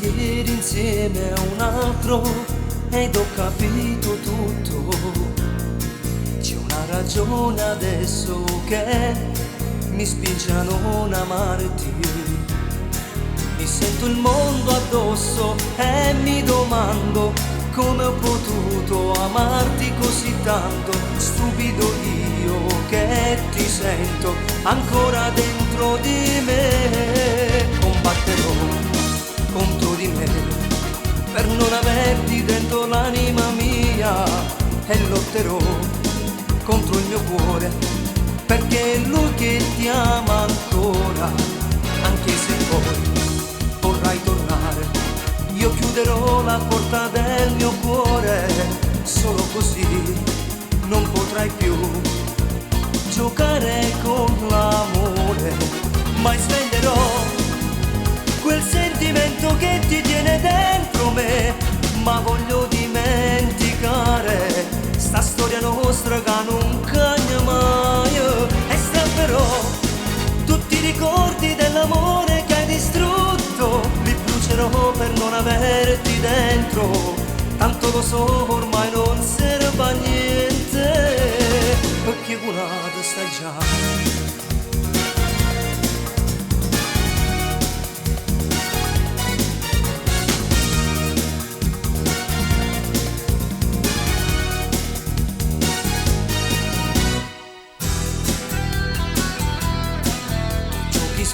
ieri insieme a un altro ed ho capito tutto. C'è una ragione adesso che mi spinge a non amarti. Mi sento il mondo addosso e mi domando come ho potuto amarti così tanto. Stupido io che ti sento ancora dentro di me. Combatterò contro di me per non averti dentro l'anima mia e lotterò contro il mio cuore perché è lui che ti ama ancora. Anche se poi vorrai tornare, io chiuderò la porta del mio cuore. Solo così non potrai più giocare con l'amore. Mai sveglierò quel sentimento che ti tiene dentro me, ma voglio dimenticare sta storia nostra che non cagna mai. E strapperò tutti i ricordi dell'amore che hai distrutto, li brucerò per non averti dentro. Tanto lo so, ormai non serve a niente, perché curato stai già.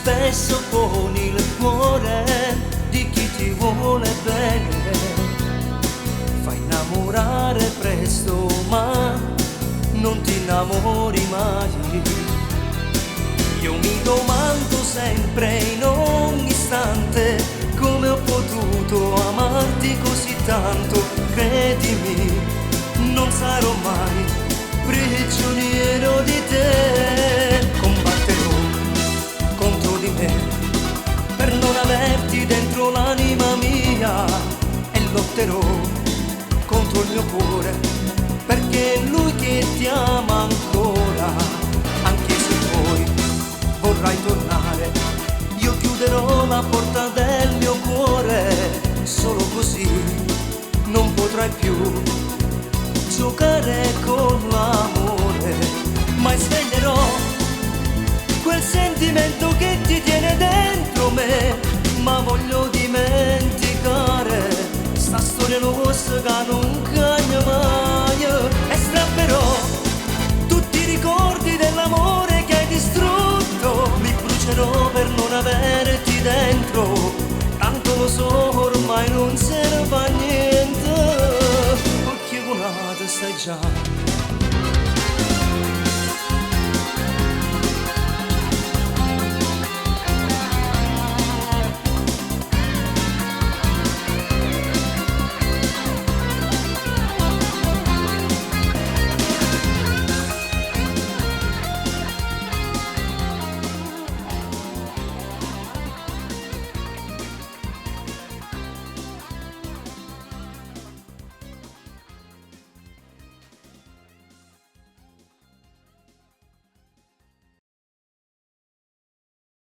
Spesso con il cuore di chi ti vuole bene, fai innamorare presto ma non ti innamori mai. Io mi domando sempre in ogni istante come ho potuto amarti così tanto. Credimi, non sarò mai prigioniero di te. Combatterò contro di me per non averti dentro l'anima mia e lotterò contro il mio cuore perché è lui che ti ama ancora. Anche se poi vorrai tornare, io chiuderò la porta del mio cuore. Solo così non potrai più giocare con l'amore. Mai sveglierò quel sentimento che